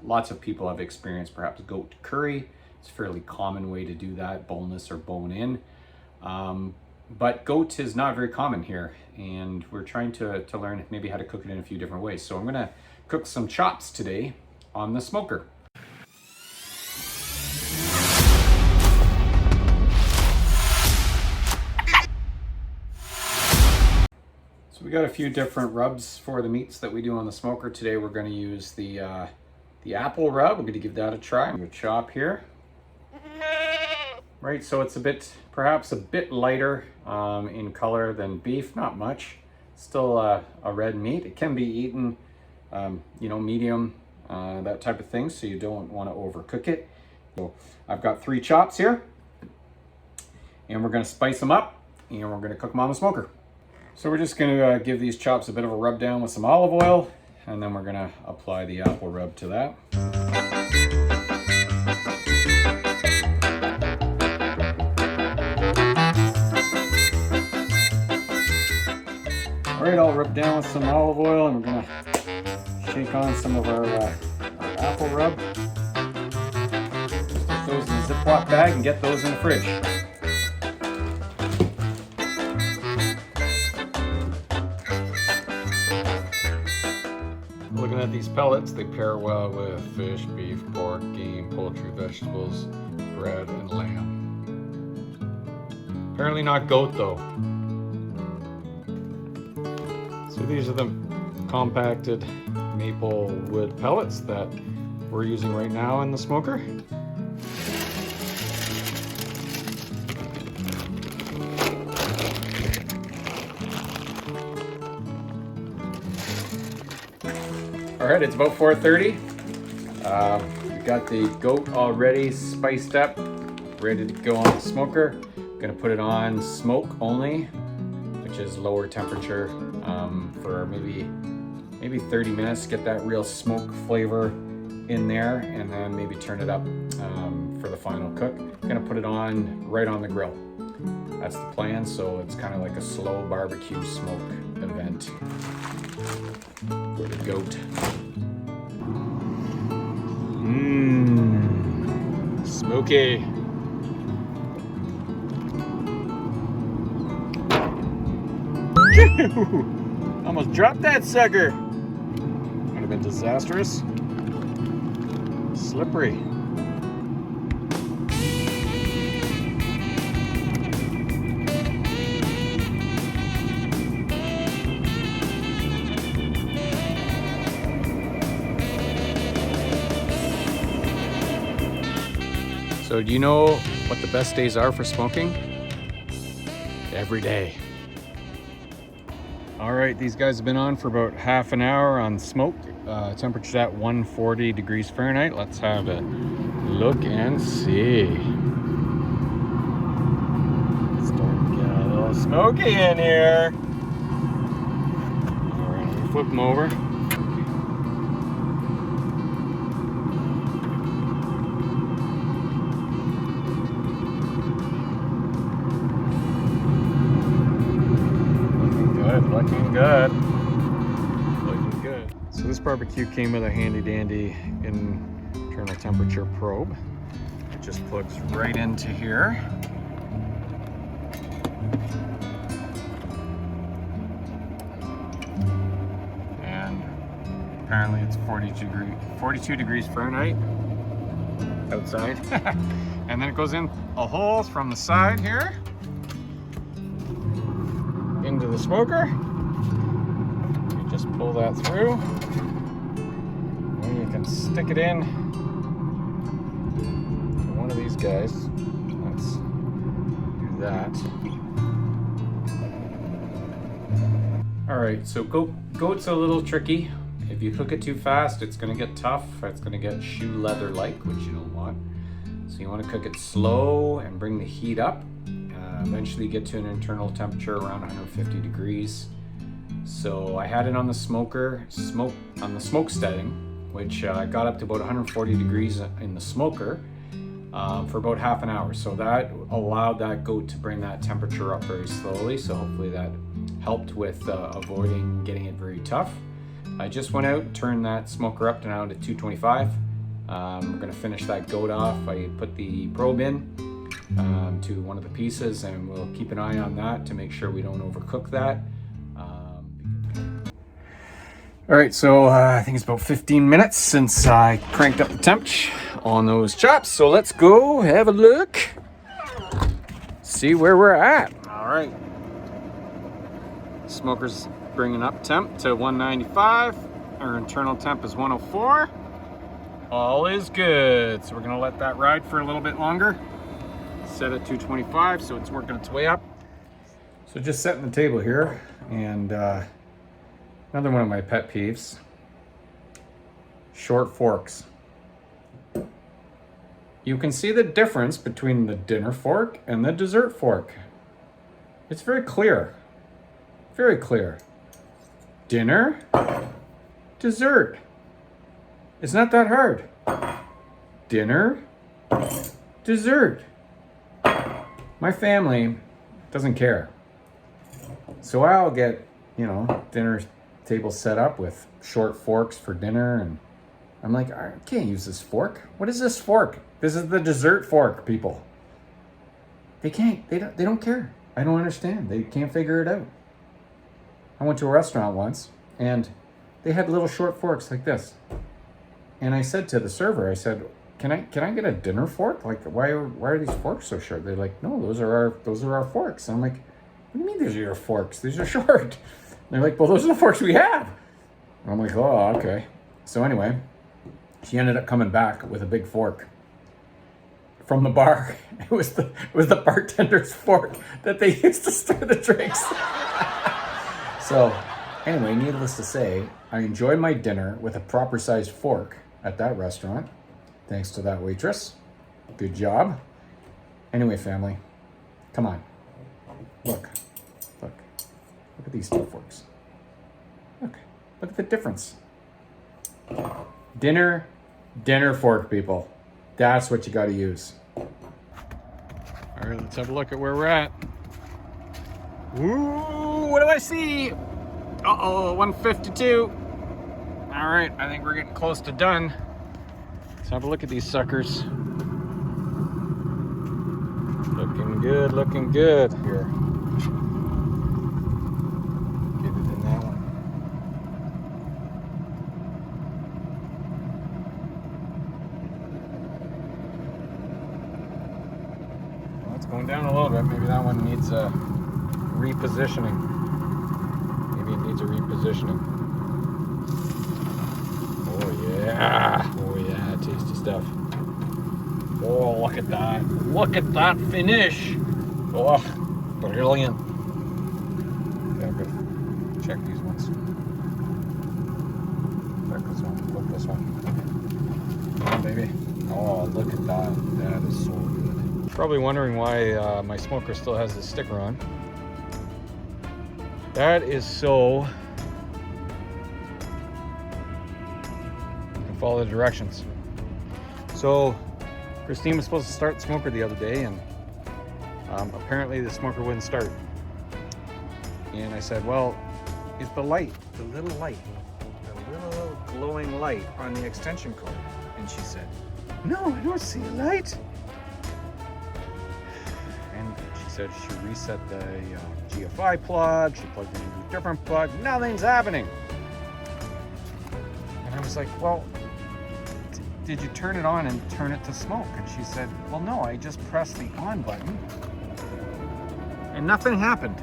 lots of people have experienced perhaps goat curry. It's a fairly common way to do that, boneless or bone in. But goat is not very common here, and we're trying to learn maybe how to cook it in a few different ways. So I'm gonna cook some chops today on the smoker. So we got a few different rubs for the meats that we do on the smoker. Today we're gonna use the apple rub. We're gonna give that a try. I'm gonna chop here. Right, so it's perhaps a bit lighter in color than beef, not much. Still a red meat. It can be eaten, medium, that type of thing, so you don't want to overcook it. So I've got 3 chops here, and we're going to spice them up, and we're going to cook them on the smoker. So we're just going to give these chops a bit of a rub down with some olive oil, and then we're going to apply the apple rub to that. All right, I'll rub down with some olive oil, and we're gonna shake on some of our apple rub. Put those in a Ziploc bag and get those in the fridge. Looking at these pellets, they pair well with fish, beef, pork, game, poultry, vegetables, bread, and lamb. Apparently not goat though. So these are the compacted maple wood pellets that we're using right now in the smoker. All right, it's about 4:30. We got the goat already spiced up, ready to go on the smoker. Gonna put it on smoke only, which is lower temperature, for maybe 30 minutes, get that real smoke flavor in there, and then maybe turn it up for the final cook. I'm gonna put it on right on the grill. That's the plan, so it's kind of like a slow barbecue smoke event for the goat. Smoky. Almost dropped that sucker. Would have been disastrous. Slippery. So do you know what the best days are for smoking? Every day. All right, these guys have been on for about half an hour on smoke. Temperature's at 140 degrees Fahrenheit. Let's have a look and see. Starting to get a little smoky in here. All right, we'll flip them over. Looking good. Looking good. So this barbecue came with a handy dandy internal temperature probe. It just plugs right into here. And apparently it's 42 degrees Fahrenheit outside. And then it goes in a hole from the side here into the smoker. You just pull that through, and you can stick it in one of these guys. Let's do that. All right, so goat's a little tricky. If you cook it too fast, it's gonna get tough. It's gonna get shoe leather-like, which you don't want. So you want to cook it slow and bring the heat up. Eventually get to an internal temperature around 150 degrees. So I had it on the smoke setting, which got up to about 140 degrees in the smoker for about half an hour. So that allowed that goat to bring that temperature up very slowly. So hopefully that helped with avoiding getting it very tough. I just went out, turned that smoker up to now to 225, We're gonna finish that goat off. I put the probe in to one of the pieces, and we'll keep an eye on that to make sure we don't overcook that. All right, so I think it's about 15 minutes since I cranked up the temp on those chops. So let's go have a look, see where we're at. All right, smoker's bringing up temp to 195. Our internal temp is 104. All is good. So we're gonna let that ride for a little bit longer. Set at 225, so it's working its way up. So just setting the table here, and another one of my pet peeves, short forks. You can see the difference between the dinner fork and the dessert fork. It's very clear, very clear. Dinner, dessert. It's not that hard. Dinner, dessert. My family doesn't care. So I'll get, dinner table set up with short forks for dinner, and I'm like, I can't use this fork. What is this fork? This is the dessert fork, people. They don't care. I don't understand. They can't figure it out. I went to a restaurant once, and they had little short forks like this. And I said to the server, I said, Can I get a dinner fork? Like, why are these forks so short? They're like, no, those are our forks. And I'm like, what do you mean these are your forks? These are short. And they're like, well, those are the forks we have. And I'm like, oh, okay. So anyway, she ended up coming back with a big fork from the bar. It was the bartender's fork that they used to stir the drinks. So anyway, needless to say, I enjoyed my dinner with a proper sized fork at that restaurant. Thanks to that waitress. Good job. Anyway, family, come on. Look at these two forks. Look at the difference. Dinner fork, people. That's what you got to use. All right, let's have a look at where we're at. Ooh, what do I see? Uh-oh, 152. All right, I think we're getting close to done. Let's have a look at these suckers. Looking good here. Get it in that one. Well, it's going down a little bit. Maybe that one needs a repositioning. Maybe it needs a repositioning. Oh yeah, tasty stuff. Oh, look at that. Look at that finish. Oh, brilliant. Okay, I'm gonna check these ones. Check this one. Look this one. Come on, baby. Oh, look at that. That is so good. Probably wondering why my smoker still has this sticker on. That is so... follow the directions. So Christine was supposed to start the smoker the other day, and apparently the smoker wouldn't start. And I said, well, it's the light, the little glowing light on the extension cord. And she said, no, I don't see a light. And she said she reset the GFI plug, she plugged in a different plug, nothing's happening. And I was like, well, did you turn it on and turn it to smoke? And she said, well, no, I just pressed the on button and nothing happened.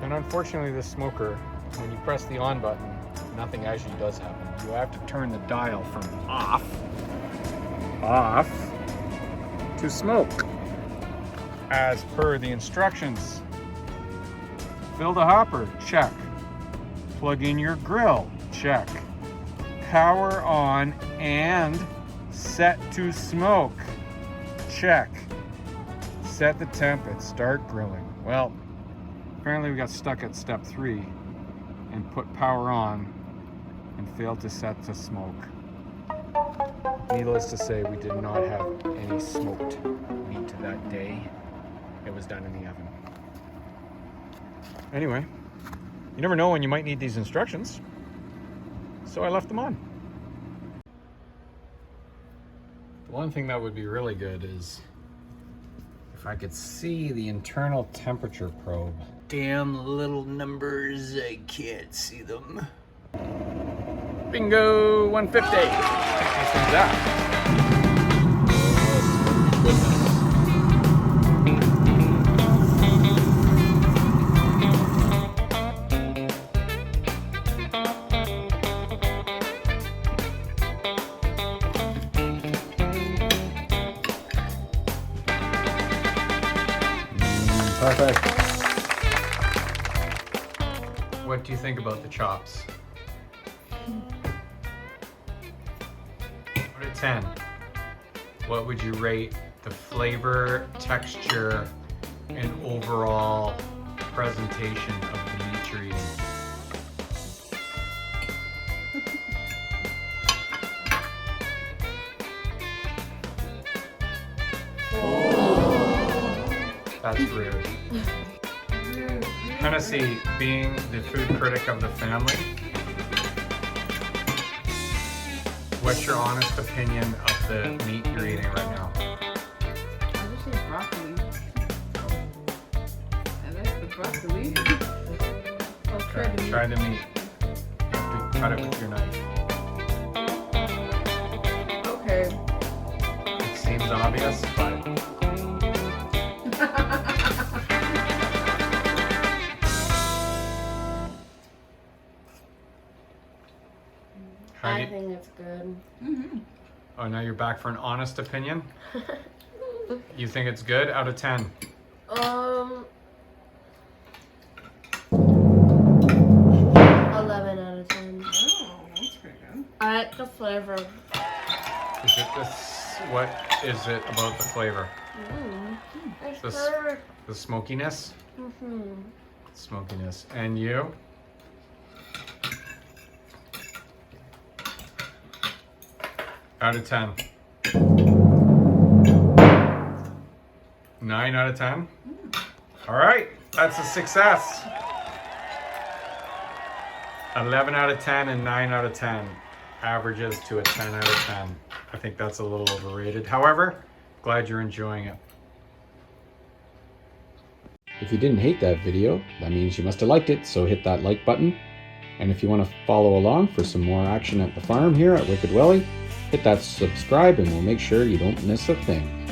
And unfortunately, this smoker, when you press the on button, nothing actually does happen. You have to turn the dial from off to smoke, as per the instructions. Fill the hopper, check. Plug in your grill, check. Power on and set to smoke, check. Set the temp and start grilling. Well, apparently we got stuck at step 3 and put power on and failed to set to smoke. Needless to say, we did not have any smoked meat that day. It was done in the oven. Anyway, you never know when you might need these instructions, so I left them on. One thing that would be really good is if I could see the internal temperature probe. Damn little numbers, I can't see them. Bingo, 150. What's that? Perfect. What do you think about the chops? Out of 10, what would you rate the flavor, texture, and overall presentation of the meat you're eating? That's rude. Hennessy, being the food critic of the family, what's your honest opinion of the meat you're eating right now? I would say broccoli. I like the broccoli. Okay, try the meat. You have to cut it with your knife. Okay. It seems obvious, but I think it's good. Mm-hmm. Oh, now you're back for an honest opinion? You think it's good out of 10? 11 out of 10. Oh, that's pretty good. I like the flavor. Is it this? What is it about the flavor? It's The, good. the smokiness? Mm-hmm. Smokiness. And you? Out of 10. 9 out of 10? All right, that's a success. 11 out of 10 and 9 out of 10 averages to a 10 out of 10. I think that's a little overrated. However, glad you're enjoying it. If you didn't hate that video, that means you must have liked it, so hit that like button. And if you want to follow along for some more action at the farm here at Wicked Willie, hit that subscribe and we'll make sure you don't miss a thing.